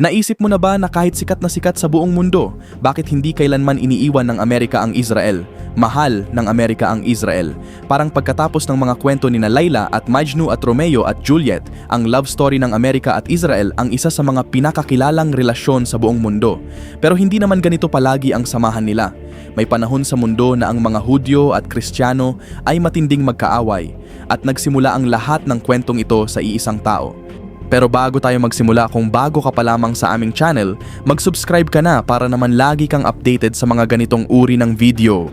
Naisip mo na ba na kahit sikat na sikat sa buong mundo, bakit hindi kailanman iniiwan ng Amerika ang Israel? Mahal ng Amerika ang Israel. Parang pagkatapos ng mga kwento ni Layla at Majnu at Romeo at Juliet, ang love story ng Amerika at Israel ang isa sa mga pinakakilalang relasyon sa buong mundo. Pero hindi naman ganito palagi ang samahan nila. May panahon sa mundo na ang mga Hudyo at Kristiyano ay matinding magkaaway at nagsimula ang lahat ng kwentong ito sa iisang tao. Pero bago tayo magsimula, kung bago ka pa lamang sa aming channel, mag-subscribe ka na para naman lagi kang updated sa mga ganitong uri ng video.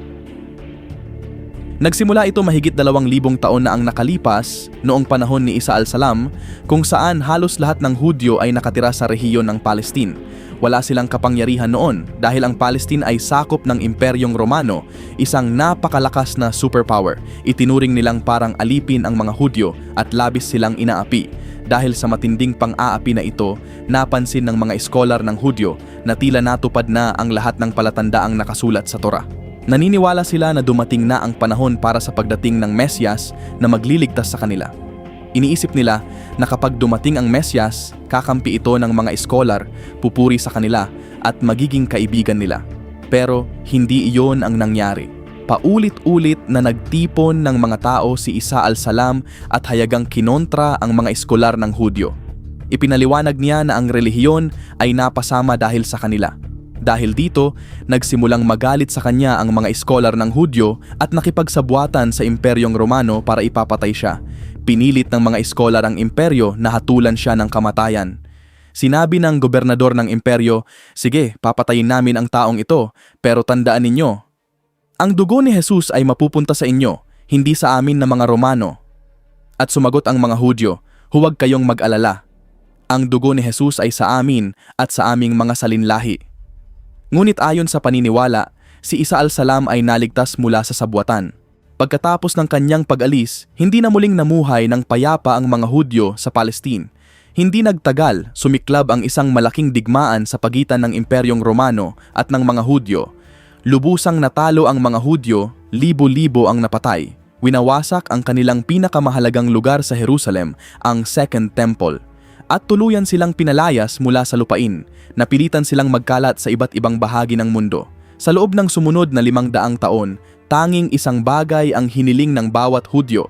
Nagsimula ito mahigit 2,000 taon na ang nakalipas noong panahon ni Isa al-Salam, kung saan halos lahat ng Hudyo ay nakatira sa rehiyon ng Palestine. Wala silang kapangyarihan noon dahil ang Palestine ay sakop ng Imperyong Romano, isang napakalakas na superpower. Itinuring nilang parang alipin ang mga Hudyo at labis silang inaapi. Dahil sa matinding pang-aapi na ito, napansin ng mga eskolar ng Hudyo na tila natupad na ang lahat ng palatandaang nakasulat sa Torah. Naniniwala sila na dumating na ang panahon para sa pagdating ng Mesyas na magliligtas sa kanila. Iniisip nila na kapag dumating ang Mesyas, kakampi ito ng mga eskolar, pupuri sa kanila at magiging kaibigan nila. Pero hindi iyon ang nangyari. Paulit-ulit na nagtipon ng mga tao si Isa al-Salam at hayagang kinontra ang mga eskolar ng Hudyo. Ipinaliwanag niya na ang relihiyon ay napasama dahil sa kanila. Dahil dito, nagsimulang magalit sa kanya ang mga eskolar ng Hudyo at nakipagsabwatan sa Imperyong Romano para ipapatay siya. Pinilit ng mga eskolar ang imperyo na hatulan siya ng kamatayan. Sinabi ng gobernador ng imperyo, "Sige, papatayin namin ang taong ito, pero tandaan ninyo, ang dugo ni Jesus ay mapupunta sa inyo, hindi sa amin na mga Romano." At sumagot ang mga Hudyo, "Huwag kayong mag-alala. Ang dugo ni Jesus ay sa amin at sa aming mga salinlahi." Ngunit ayon sa paniniwala, si Isa al-Salam ay naligtas mula sa sabwatan. Pagkatapos ng kanyang pag-alis, hindi na muling namuhay ng payapa ang mga Hudyo sa Palestine. Hindi nagtagal, sumiklab ang isang malaking digmaan sa pagitan ng Imperyong Romano at ng mga Hudyo. Lubusang natalo ang mga Hudyo, libo-libo ang napatay. Winawasak ang kanilang pinakamahalagang lugar sa Jerusalem, ang Second Temple. At tuluyan silang pinalayas mula sa lupain. Napilitan silang magkalat sa iba't ibang bahagi ng mundo. Sa loob ng sumunod na 500 taon, tanging isang bagay ang hiniling ng bawat Hudyo,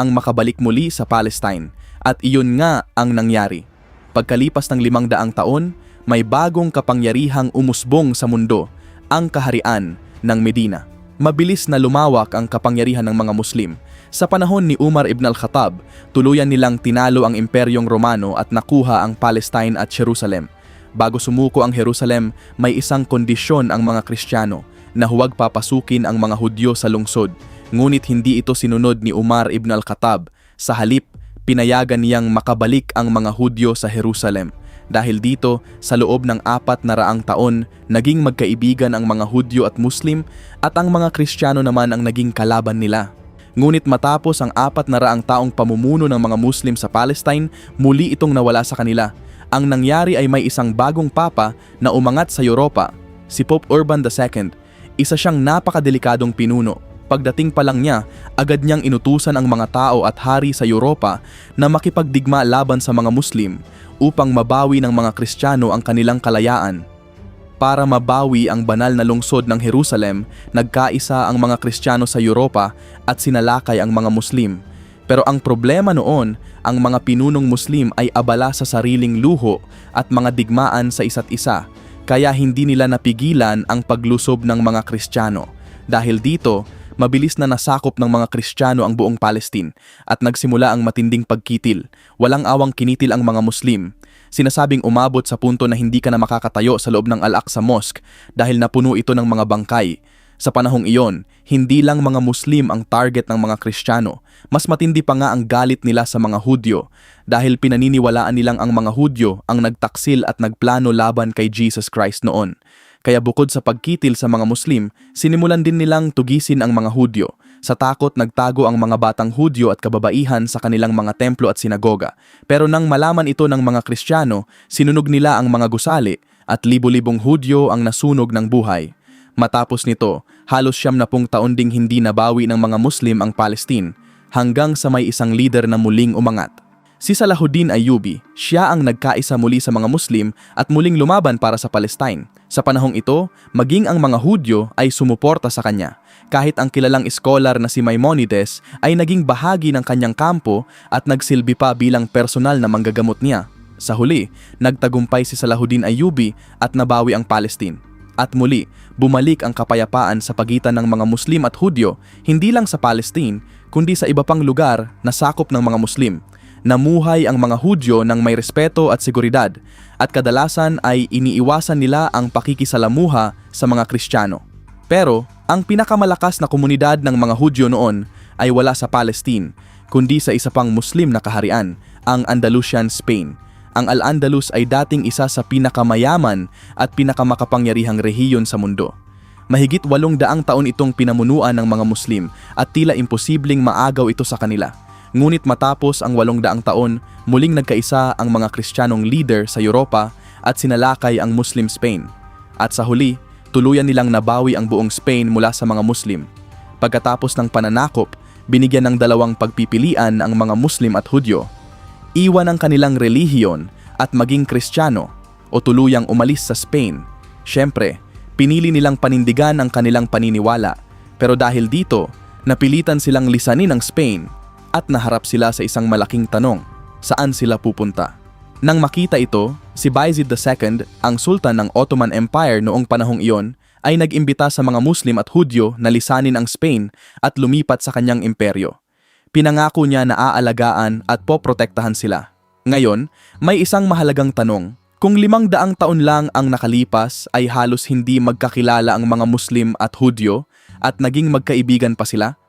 ang makabalik muli sa Palestine. At iyon nga ang nangyari. Pagkalipas ng 500 taon, may bagong kapangyarihang umusbong sa mundo, ang kaharian ng Medina. Mabilis na lumawak ang kapangyarihan ng mga Muslim. Sa panahon ni Umar ibn al-Khattab, tuluyan nilang tinalo ang Imperyong Romano at nakuha ang Palestine at Jerusalem. Bago sumuko ang Jerusalem, may isang kondisyon ang mga Kristiyano na huwag papasukin ang mga Hudyo sa lungsod. Ngunit hindi ito sinunod ni Umar ibn al-Khattab. Sa halip, pinayagan niyang makabalik ang mga Hudyo sa Jerusalem. Dahil dito, sa loob ng 400 taon, naging magkaibigan ang mga Hudyo at Muslim at ang mga Kristiyano naman ang naging kalaban nila. Ngunit matapos ang 400 taong pamumuno ng mga Muslim sa Palestine, muli itong nawala sa kanila. Ang nangyari ay may isang bagong papa na umangat sa Europa, si Pope Urban II. Isa siyang napakadelikadong pinuno. Pagdating pa lang niya, agad niyang inutusan ang mga tao at hari sa Europa na makipagdigma laban sa mga Muslim upang mabawi ng mga Kristiyano ang kanilang kalayaan. Para mabawi ang banal na lungsod ng Jerusalem, nagkaisa ang mga Kristiyano sa Europa at sinalakay ang mga Muslim. Pero ang problema noon, ang mga pinunong Muslim ay abala sa sariling luho at mga digmaan sa isa't isa, kaya hindi nila napigilan ang paglusob ng mga Kristiyano. Dahil dito, mabilis na nasakop ng mga Kristiyano ang buong Palestine at nagsimula ang matinding pagkitil. Walang awang kinitil ang mga Muslim. Sinasabing umabot sa punto na hindi ka na makakatayo sa loob ng Al-Aqsa Mosque dahil napuno ito ng mga bangkay. Sa panahong iyon, hindi lang mga Muslim ang target ng mga Kristiyano. Mas matindi pa nga ang galit nila sa mga Hudyo dahil pinaniniwalaan nilang ang mga Hudyo ang nagtaksil at nagplano laban kay Jesus Christ noon. Kaya bukod sa pagkitil sa mga Muslim, sinimulan din nilang tugisin ang mga Hudyo. Sa takot, nagtago ang mga batang Hudyo at kababaihan sa kanilang mga templo at sinagoga. Pero nang malaman ito ng mga Kristiyano, sinunog nila ang mga gusali at libo-libong Hudyo ang nasunog ng buhay. Matapos nito, halos 70 taon ding hindi nabawi ng mga Muslim ang Palestine hanggang sa may isang leader na muling umangat. Si Salahuddin Ayyubi, siya ang nagkaisa muli sa mga Muslim at muling lumaban para sa Palestine. Sa panahong ito, maging ang mga Hudyo ay sumuporta sa kanya. Kahit ang kilalang scholar na si Maimonides ay naging bahagi ng kanyang kampo at nagsilbi pa bilang personal na manggagamot niya. Sa huli, nagtagumpay si Salahuddin Ayyubi at nabawi ang Palestine. At muli, bumalik ang kapayapaan sa pagitan ng mga Muslim at Hudyo, hindi lang sa Palestine, kundi sa iba pang lugar na sakop ng mga Muslim. Namuhay ang mga Hudyo ng may respeto at seguridad, at kadalasan ay iniiwasan nila ang pakikisalamuha sa mga Kristiyano. Pero, ang pinakamalakas na komunidad ng mga Hudyo noon ay wala sa Palestine, kundi sa isa pang Muslim na kaharian, ang Andalusian Spain. Ang Al-Andalus ay dating isa sa pinakamayaman at pinakamakapangyarihang rehiyon sa mundo. Mahigit 800 taon itong pinamunuan ng mga Muslim at tila imposibleng maagaw ito sa kanila. Ngunit matapos ang 800 taon, muling nagkaisa ang mga Kristiyanong leader sa Europa at sinalakay ang Muslim Spain. At sa huli, tuluyan nilang nabawi ang buong Spain mula sa mga Muslim. Pagkatapos ng pananakop, binigyan ng dalawang pagpipilian ang mga Muslim at Hudyo. Iwan ang kanilang relihiyon at maging Kristiyano o tuluyang umalis sa Spain. Siyempre, pinili nilang panindigan ang kanilang paniniwala. Pero dahil dito, napilitan silang lisanin ang Spain at naharap sila sa isang malaking tanong, saan sila pupunta? Nang makita ito, si Bayezid II, ang sultan ng Ottoman Empire noong panahong iyon, ay nag-imbita sa mga Muslim at Hudyo na lisanin ang Spain at lumipat sa kanyang imperyo. Pinangako niya na aalagaan at poprotektahan sila. Ngayon, may isang mahalagang tanong. Kung 500 taon lang ang nakalipas ay halos hindi magkakilala ang mga Muslim at Hudyo at naging magkaibigan pa sila?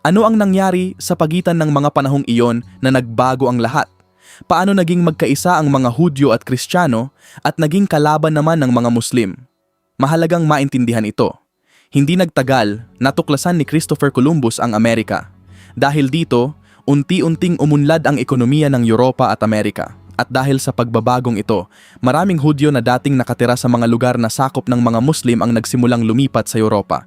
Ano ang nangyari sa pagitan ng mga panahong iyon na nagbago ang lahat? Paano naging magkaisa ang mga Hudyo at Kristiyano at naging kalaban naman ng mga Muslim? Mahalagang maintindihan ito. Hindi nagtagal, natuklasan ni Christopher Columbus ang Amerika. Dahil dito, unti-unting umunlad ang ekonomiya ng Europa at Amerika. At dahil sa pagbabagong ito, maraming Hudyo na dating nakatira sa mga lugar na sakop ng mga Muslim ang nagsimulang lumipat sa Europa.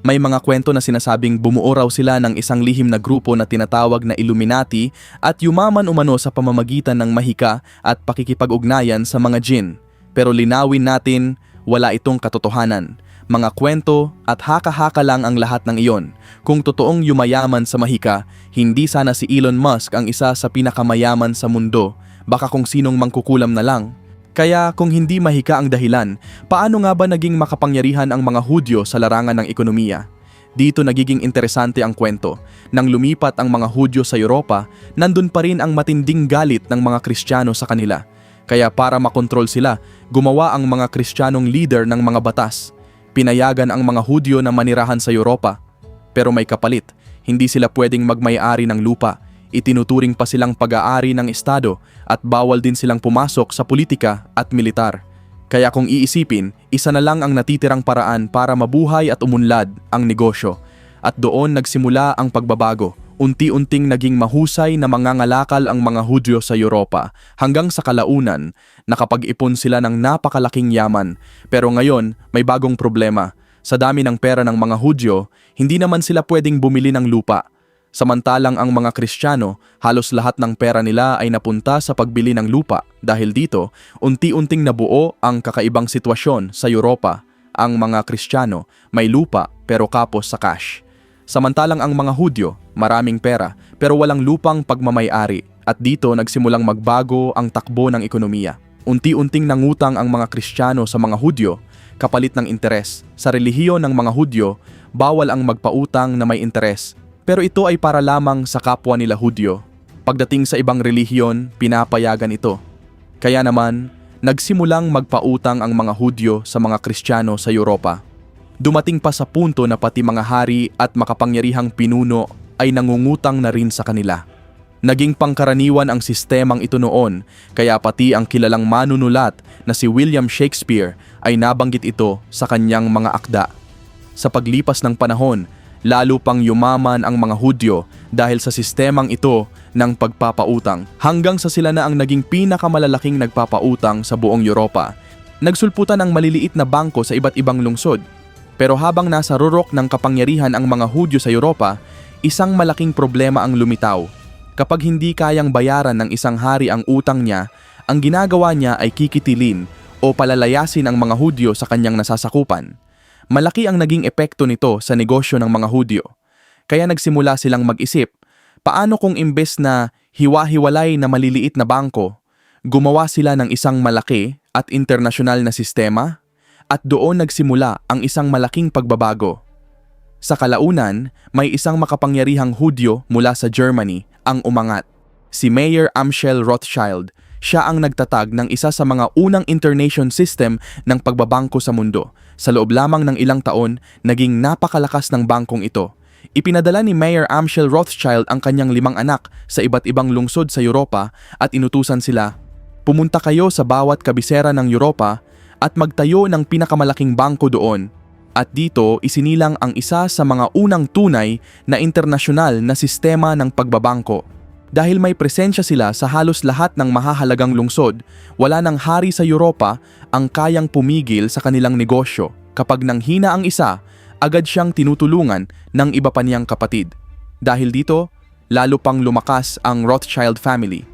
May mga kwento na sinasabing bumuo raw sila ng isang lihim na grupo na tinatawag na Illuminati at yumaman umano sa pamamagitan ng mahika at pakikipag-ugnayan sa mga jinn. Pero linawin natin, wala itong katotohanan. Mga kwento at haka-haka lang ang lahat ng iyon. Kung totoong yumayaman sa mahika, hindi sana si Elon Musk ang isa sa pinakamayaman sa mundo, baka kung sinong mangkukulam na lang. Kaya kung hindi mahika ang dahilan, paano nga ba naging makapangyarihan ang mga Hudyo sa larangan ng ekonomiya? Dito nagiging interesante ang kwento. Nang lumipat ang mga Hudyo sa Europa, nandun pa rin ang matinding galit ng mga Kristiyano sa kanila. Kaya para makontrol sila, gumawa ang mga Kristiyanong leader ng mga batas. Pinayagan ang mga Hudyo na manirahan sa Europa. Pero may kapalit, hindi sila pwedeng magmay-ari ng lupa. Itinuturing pa silang pag-aari ng estado at bawal din silang pumasok sa politika at militar. Kaya kung iisipin, isa na lang ang natitirang paraan para mabuhay at umunlad ang negosyo. At doon nagsimula ang pagbabago. Unti-unting naging mahusay na mangangalakal ang mga Hudyo sa Europa hanggang sa kalaunan nakapag-ipon sila ng napakalaking yaman. Pero ngayon may bagong problema. Sa dami ng pera ng mga Hudyo, hindi naman sila pwedeng bumili ng lupa. Samantalang ang mga Kristiyano, halos lahat ng pera nila ay napunta sa pagbili ng lupa. Dahil dito, unti-unting nabuo ang kakaibang sitwasyon sa Europa. Ang mga Kristiyano may lupa pero kapos sa cash. Samantalang ang mga Hudyo, maraming pera pero walang lupang pagmamay-ari. At dito nagsimulang magbago ang takbo ng ekonomiya. Unti-unting nangutang ang mga Kristiyano sa mga Hudyo kapalit ng interes. Sa relihiyon ng mga Hudyo, bawal ang magpautang na may interes. Pero ito ay para lamang sa kapwa nila Hudyo. Pagdating sa ibang relihiyon, pinapayagan ito. Kaya naman, nagsimulang magpautang ang mga Hudyo sa mga Kristiyano sa Europa. Dumating pa sa punto na pati mga hari at makapangyarihang pinuno ay nangungutang na rin sa kanila. Naging pangkaraniwan ang sistemang ito noon, kaya pati ang kilalang manunulat na si William Shakespeare ay nabanggit ito sa kanyang mga akda. Sa paglipas ng panahon, lalo pang yumaman ang mga Hudyo dahil sa sistemang ito ng pagpapautang hanggang sa sila na ang naging pinakamalalaking nagpapautang sa buong Europa. Nagsulputan ang maliliit na bangko sa iba't ibang lungsod. Pero habang nasa rurok ng kapangyarihan ang mga Hudyo sa Europa, isang malaking problema ang lumitaw. Kapag hindi kayang bayaran ng isang hari ang utang niya, ang ginagawa niya ay kikitilin o palalayasin ang mga Hudyo sa kanyang nasasakupan. Malaki ang naging epekto nito sa negosyo ng mga Hudyo. Kaya nagsimula silang mag-isip, paano kung imbes na hiwa-hiwalay na maliliit na bangko, gumawa sila ng isang malaki at internasyonal na sistema? At doon nagsimula ang isang malaking pagbabago. Sa kalaunan, may isang makapangyarihang Hudyo mula sa Germany ang umangat. Si Mayer Amschel Rothschild. Siya ang nagtatag ng isa sa mga unang internation system ng pagbabangko sa mundo. Sa loob lamang ng ilang taon, naging napakalakas ng bangkong ito. Ipinadala ni Mayer Amschel Rothschild ang kanyang 5 anak sa iba't ibang lungsod sa Europa at inutusan sila, pumunta kayo sa bawat kabisera ng Europa at magtayo ng pinakamalaking bangko doon. At dito isinilang ang isa sa mga unang tunay na internasyonal na sistema ng pagbabangko. Dahil may presensya sila sa halos lahat ng mahahalagang lungsod, wala nang hari sa Europa ang kayang pumigil sa kanilang negosyo. Kapag nanghina ang isa, agad siyang tinutulungan ng iba pa niyang kapatid. Dahil dito, lalo pang lumakas ang Rothschild family.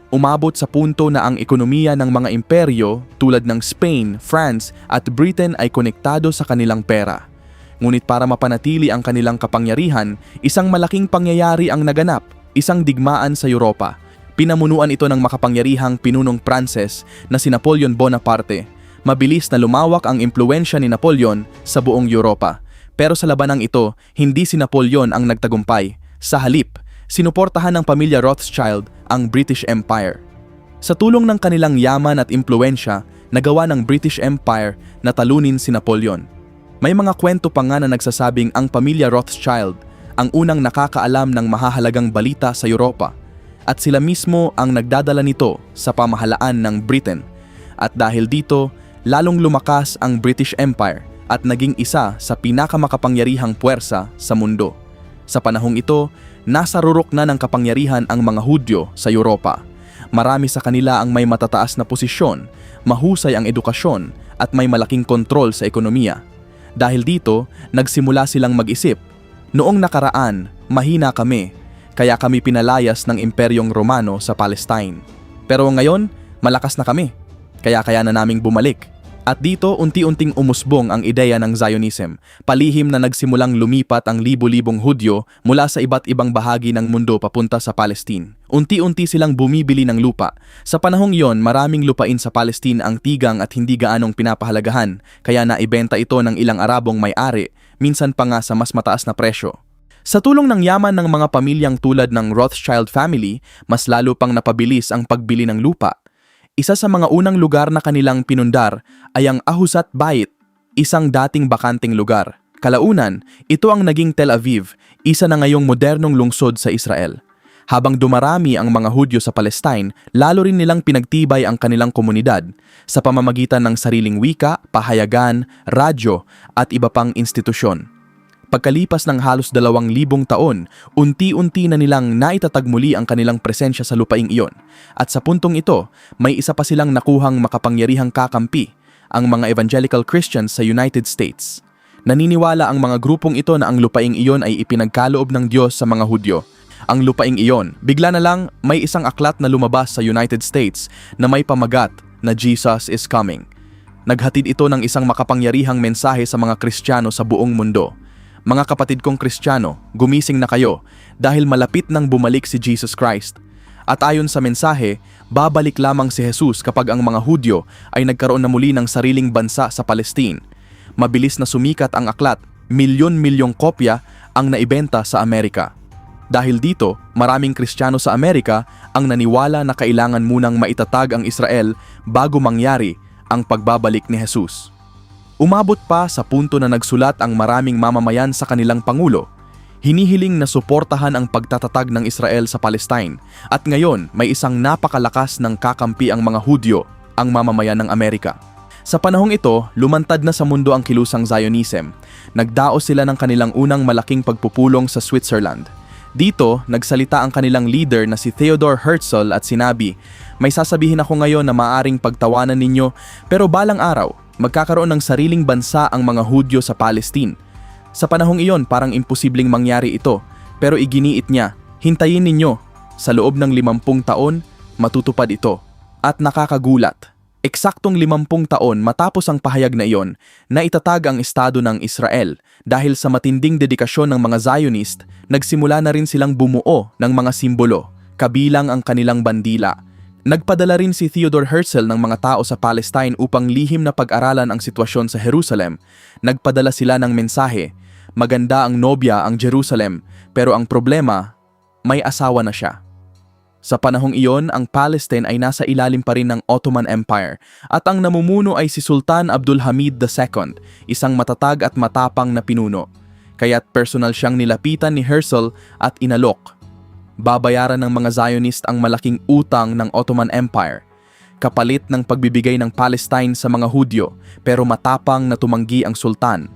Umabot sa punto na ang ekonomiya ng mga imperyo tulad ng Spain, France at Britain ay konektado sa kanilang pera. Ngunit para mapanatili ang kanilang kapangyarihan, isang malaking pangyayari ang naganap, isang digmaan sa Europa. Pinamunuan ito ng makapangyarihang pinunong Pranses na si Napoleon Bonaparte. Mabilis na lumawak ang impluwensya ni Napoleon sa buong Europa. Pero sa labanang ito, hindi si Napoleon ang nagtagumpay. Sa halip, sinuportahan ng pamilya Rothschild ang British Empire. Sa tulong ng kanilang yaman at impluwensya, nagawa ng British Empire na talunin si Napoleon. May mga kwento pa nga na nagsasabing ang pamilya Rothschild ang unang nakakaalam ng mahahalagang balita sa Europa at sila mismo ang nagdadala nito sa pamahalaan ng Britain. At dahil dito, lalong lumakas ang British Empire at naging isa sa pinakamakapangyarihang puwersa sa mundo. Sa panahong ito, nasa rurok na ng kapangyarihan ang mga Hudyo sa Europa. Marami sa kanila ang may matataas na posisyon, mahusay ang edukasyon at may malaking kontrol sa ekonomiya. Dahil dito, nagsimula silang mag-isip, noong nakaraan, mahina kami, kaya kami pinalayas ng Imperyong Romano sa Palestine. Pero ngayon, malakas na kami, kaya na naming bumalik. At dito unti-unting umusbong ang ideya ng Zionism, palihim na nagsimulang lumipat ang libo-libong Hudyo mula sa iba't ibang bahagi ng mundo papunta sa Palestine. Unti-unti silang bumibili ng lupa. Sa panahong iyon, maraming lupain sa Palestine ang tigang at hindi gaanong pinapahalagahan, kaya naibenta ito ng ilang Arabong may-ari, minsan pa nga sa mas mataas na presyo. Sa tulong ng yaman ng mga pamilyang tulad ng Rothschild family, mas lalo pang napabilis ang pagbili ng lupa. Isa sa mga unang lugar na kanilang pinundar ay ang Ahuzat Bait, isang dating bakanting lugar. Kalaunan, ito ang naging Tel Aviv, isa na ngayong modernong lungsod sa Israel. Habang dumarami ang mga Hudyo sa Palestine, lalo rin nilang pinagtibay ang kanilang komunidad sa pamamagitan ng sariling wika, pahayagan, radyo at iba pang institusyon. Pagkalipas ng halos 2,000 taon, unti-unti na nilang naitatag muli ang kanilang presensya sa lupaing iyon. At sa puntong ito, may isa pa silang nakuhang makapangyarihang kakampi, ang mga Evangelical Christians sa United States. Naniniwala ang mga grupong ito na ang lupaing iyon ay ipinagkaloob ng Diyos sa mga Hudyo. Ang lupaing iyon, bigla na lang may isang aklat na lumabas sa United States na may pamagat na Jesus is coming. Naghatid ito ng isang makapangyarihang mensahe sa mga Kristiyano sa buong mundo. Mga kapatid kong Kristiyano, gumising na kayo dahil malapit nang bumalik si Jesus Christ. At ayon sa mensahe, babalik lamang si Jesus kapag ang mga Hudyo ay nagkaroon na muli ng sariling bansa sa Palestine. Mabilis na sumikat ang aklat, milyon-milyong kopya ang naibenta sa Amerika. Dahil dito, maraming Kristiyano sa Amerika ang naniwala na kailangan munang maitatag ang Israel bago mangyari ang pagbabalik ni Jesus. Umabot pa sa punto na nagsulat ang maraming mamamayan sa kanilang pangulo. Hinihiling na suportahan ang pagtatatag ng Israel sa Palestine at ngayon may isang napakalakas ng kakampi ang mga Hudyo, ang mamamayan ng Amerika. Sa panahong ito, lumantad na sa mundo ang kilusang Zionism. Nagdaos sila ng kanilang unang malaking pagpupulong sa Switzerland. Dito, nagsalita ang kanilang leader na si Theodor Herzl at sinabi, "May sasabihin ako ngayon na maaring pagtawanan ninyo, pero balang araw, magkakaroon ng sariling bansa ang mga Hudyo sa Palestine." Sa panahong iyon, parang imposibleng mangyari ito, pero iginiit niya, "Hintayin ninyo, Sa loob ng 50 taon, matutupad ito. At nakakagulat, eksaktong 50 taon matapos ang pahayag na iyon, na itatag ang Estado ng Israel dahil sa matinding dedikasyon ng mga Zionist, nagsimula na rin silang bumuo ng mga simbolo, kabilang ang kanilang bandila. Nagpadala rin si Theodore Herzl ng mga tao sa Palestine upang lihim na pag-aralan ang sitwasyon sa Jerusalem. Nagpadala sila ng mensahe, maganda ang nobya ang Jerusalem, pero ang problema, may asawa na siya. Sa panahong iyon, ang Palestine ay nasa ilalim pa rin ng Ottoman Empire at ang namumuno ay si Sultan Abdul Hamid II, isang matatag at matapang na pinuno. Kaya't personal siyang nilapitan ni Herzl at inalok. Babayaran ng mga Zionist ang malaking utang ng Ottoman Empire, kapalit ng pagbibigay ng Palestine sa mga Hudyo, pero matapang na tumanggi ang Sultan.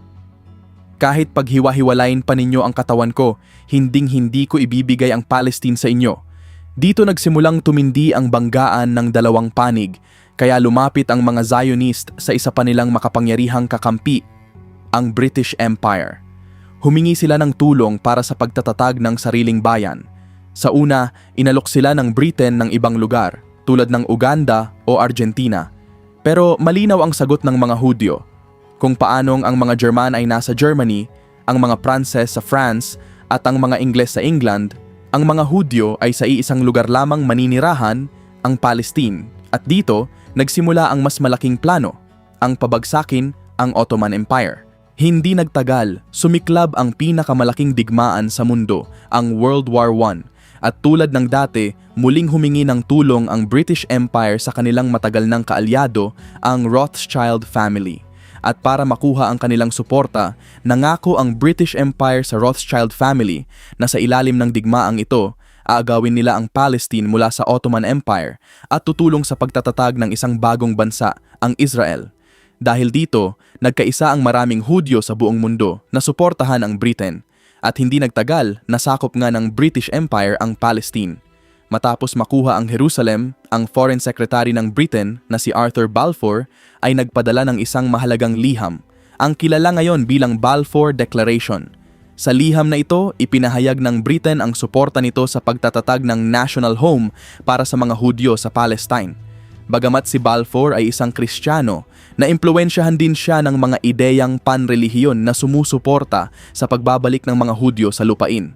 Kahit paghiwa-hiwalayin pa ninyo ang katawan ko, hinding-hindi ko ibibigay ang Palestine sa inyo. Dito nagsimulang tumindi ang banggaan ng dalawang panig, kaya lumapit ang mga Zionist sa isa pa nilang makapangyarihang kakampi, ang British Empire. Humingi sila ng tulong para sa pagtatatag ng sariling bayan. Sa una, inalok sila ng Britain ng ibang lugar, tulad ng Uganda o Argentina. Pero malinaw ang sagot ng mga Hudyo. Kung paanong ang mga German ay nasa Germany, ang mga Pranses sa France at ang mga Ingles sa England, ang mga Hudyo ay sa iisang lugar lamang maninirahan, ang Palestine. At dito, nagsimula ang mas malaking plano, ang pabagsakin ang Ottoman Empire. Hindi nagtagal, sumiklab ang pinakamalaking digmaan sa mundo, ang World War I. At tulad ng dati, muling humingi ng tulong ang British Empire sa kanilang matagal ng kaalyado, ang Rothschild family. At para makuha ang kanilang suporta, nangako ang British Empire sa Rothschild family na sa ilalim ng digmaang ito, aagawin nila ang Palestine mula sa Ottoman Empire at tutulong sa pagtatatag ng isang bagong bansa, ang Israel. Dahil dito, nagkaisa ang maraming Hudyo sa buong mundo na suportahan ang Britain at hindi nagtagal nasakop nga ng British Empire ang Palestine. Matapos makuha ang Jerusalem, ang Foreign Secretary ng Britain na si Arthur Balfour ay nagpadala ng isang mahalagang liham, ang kilala ngayon bilang Balfour Declaration. Sa liham na ito, ipinahayag ng Britain ang suporta nito sa pagtatatag ng national home para sa mga Hudyo sa Palestine. Bagamat si Balfour ay isang Kristiyano, naimpluwensyahan din siya ng mga ideyang panrelihiyon na sumusuporta sa pagbabalik ng mga Hudyo sa lupain.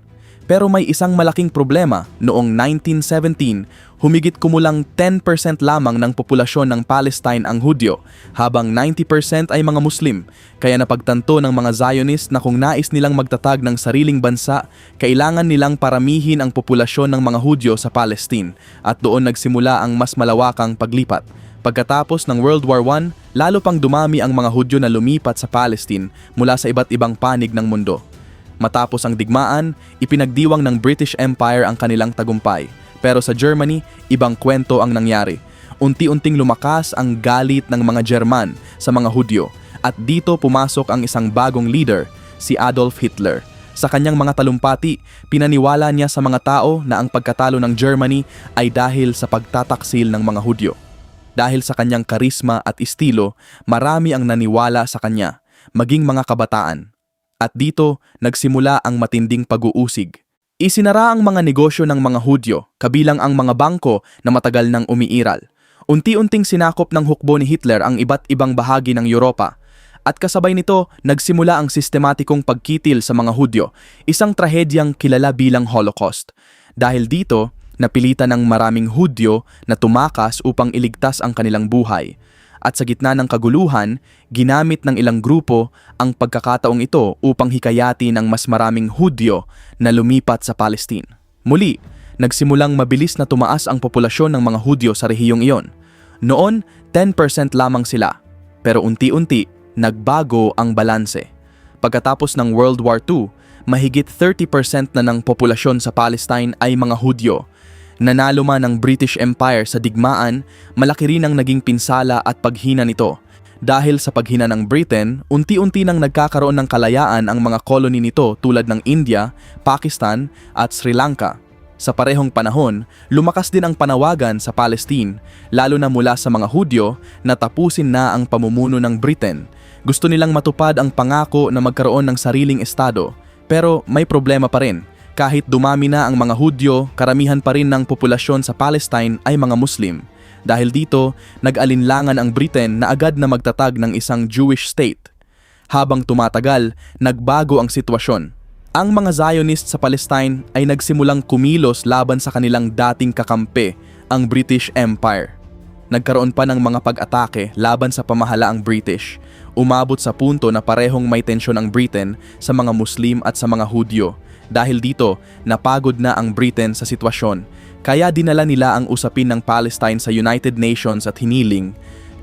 Pero may isang malaking problema. Noong 1917, humigit kumulang 10% lamang ng populasyon ng Palestine ang Hudyo, habang 90% ay mga Muslim. Kaya napagtanto ng mga Zionist na kung nais nilang magtatag ng sariling bansa, kailangan nilang paramihin ang populasyon ng mga Hudyo sa Palestine, at doon nagsimula ang mas malawakang paglipat. Pagkatapos ng World War I, lalo pang dumami ang mga Hudyo na lumipat sa Palestine mula sa iba't ibang panig ng mundo. Matapos ang digmaan, ipinagdiwang ng British Empire ang kanilang tagumpay. Pero sa Germany, ibang kwento ang nangyari. Unti-unting lumakas ang galit ng mga German sa mga Hudyo at dito pumasok ang isang bagong leader, si Adolf Hitler. Sa kanyang mga talumpati, pinaniwala niya sa mga tao na ang pagkatalo ng Germany ay dahil sa pagtataksil ng mga Hudyo. Dahil sa kanyang karisma at estilo, marami ang naniwala sa kanya, maging mga kabataan. At dito, nagsimula ang matinding pag-uusig. Isinara ang mga negosyo ng mga Hudyo, kabilang ang mga bangko na matagal nang umiiral. Unti-unting sinakop ng hukbo ni Hitler ang iba't ibang bahagi ng Europa. At kasabay nito, nagsimula ang sistematikong pagkitil sa mga Hudyo, isang trahedyang kilala bilang Holocaust. Dahil dito, napilitan ng maraming Hudyo na tumakas upang iligtas ang kanilang buhay. At sa gitna ng kaguluhan, ginamit ng ilang grupo ang pagkakataong ito upang hikayati ng mas maraming Hudyo na lumipat sa Palestine. Muli, nagsimulang mabilis na tumaas ang populasyon ng mga Hudyo sa rehiyong iyon. Noon, 10% lamang sila, pero unti-unti, nagbago ang balanse. Pagkatapos ng World War II, mahigit 30% na ng populasyon sa Palestine ay mga Hudyo. Nanalo man ang British Empire sa digmaan, malaki rin ang naging pinsala at paghina nito. Dahil sa paghina ng Britain, unti-unti nang nagkakaroon ng kalayaan ang mga koloni nito tulad ng India, Pakistan at Sri Lanka. Sa parehong panahon, lumakas din ang panawagan sa Palestine, lalo na mula sa mga Hudyo na tapusin na ang pamumuno ng Britain. Gusto nilang matupad ang pangako na magkaroon ng sariling estado, pero may problema pa rin. Kahit dumami na ang mga Hudyo, karamihan pa rin ng populasyon sa Palestine ay mga Muslim. Dahil dito, nag-alinlangan ang Britain na agad na magtatag ng isang Jewish state. Habang tumatagal, nagbago ang sitwasyon. Ang mga Zionist sa Palestine ay nagsimulang kumilos laban sa kanilang dating kakampi, ang British Empire. Nagkaroon pa ng mga pag-atake laban sa pamahalaang British. Umabot sa punto na parehong may tensyon ang Britain sa mga Muslim at sa mga Hudyo. Dahil dito, napagod na ang Britain sa sitwasyon. Kaya dinala nila ang usapin ng Palestine sa United Nations at hiniling,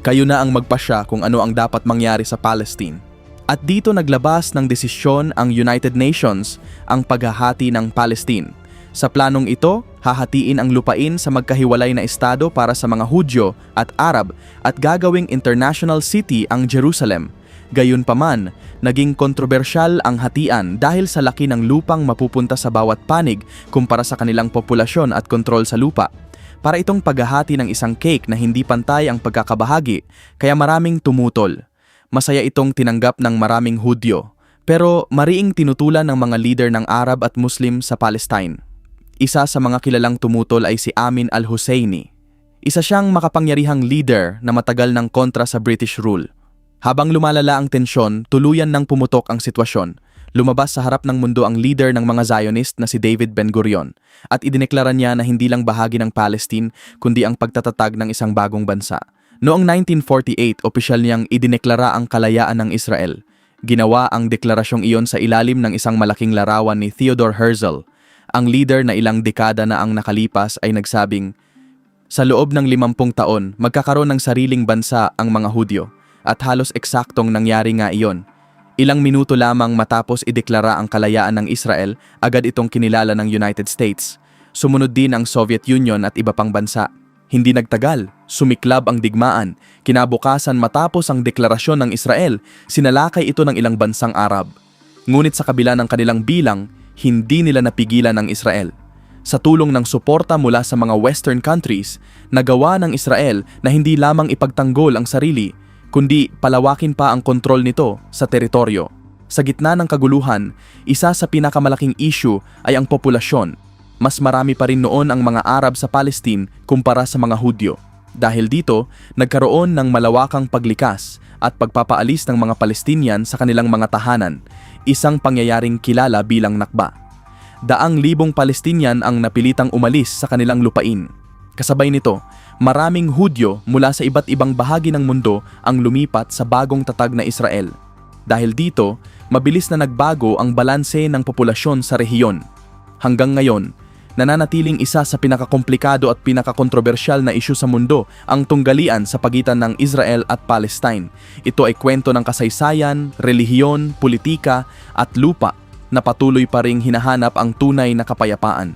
kayo na ang magpasya kung ano ang dapat mangyari sa Palestine. At dito naglabas ng desisyon ang United Nations ang paghahati ng Palestine. Sa planong ito, hahatiin ang lupain sa magkahiwalay na estado para sa mga Hudyo at Arab at gagawing international city ang Jerusalem. Gayunpaman, naging kontrobersyal ang hatian dahil sa laki ng lupang mapupunta sa bawat panig kumpara sa kanilang populasyon at kontrol sa lupa. Para itong paghahati ng isang cake na hindi pantay ang pagkakabahagi, kaya maraming tumutol. Masaya itong tinanggap ng maraming Hudyo, pero mariing tinutulan ng mga leader ng Arab at Muslim sa Palestine. Isa sa mga kilalang tumutol ay si Amin al-Husseini. Isa siyang makapangyarihang leader na matagal ng kontra sa British rule. Habang lumalala ang tensyon, tuluyan nang pumutok ang sitwasyon. Lumabas sa harap ng mundo ang leader ng mga Zionist na si David Ben-Gurion at idineklara niya na hindi lang bahagi ng Palestine kundi ang pagtatatag ng isang bagong bansa. Noong 1948, opisyal niyang idineklara ang kalayaan ng Israel. Ginawa ang deklarasyong iyon sa ilalim ng isang malaking larawan ni Theodore Herzl. Ang leader na ilang dekada na ang nakalipas ay nagsabing, sa loob ng 50 taon, magkakaroon ng sariling bansa ang mga Hudyo. At halos eksaktong nangyari nga iyon. Ilang minuto lamang matapos ideklara ang kalayaan ng Israel, agad itong kinilala ng United States. Sumunod din ang Soviet Union at iba pang bansa. Hindi nagtagal, sumiklab ang digmaan. Kinabukasan matapos ang deklarasyon ng Israel, sinalakay ito ng ilang bansang Arab. Ngunit sa kabila ng kanilang bilang, hindi nila napigilan ang Israel. Sa tulong ng suporta mula sa mga Western countries, nagawa ng Israel na hindi lamang ipagtanggol ang sarili, kundi palawakin pa ang kontrol nito sa teritoryo. Sa gitna ng kaguluhan, isa sa pinakamalaking issue ay ang populasyon. Mas marami pa rin noon ang mga Arab sa Palestine kumpara sa mga Hudyo. Dahil dito, nagkaroon ng malawakang paglikas at pagpapaalis ng mga Palestinian sa kanilang mga tahanan, isang pangyayaring kilala bilang Nakba. Daang libong Palestinian ang napilitang umalis sa kanilang lupain. Kasabay nito, maraming Hudyo mula sa iba't ibang bahagi ng mundo ang lumipat sa bagong tatag na Israel. Dahil dito, mabilis na nagbago ang balanse ng populasyon sa rehiyon. Hanggang ngayon, nananatiling isa sa pinakakomplikado at pinakakontrobersyal na isyu sa mundo ang tunggalian sa pagitan ng Israel at Palestine. Ito ay kwento ng kasaysayan, relihiyon, politika at lupa na patuloy pa ring hinahanap ang tunay na kapayapaan.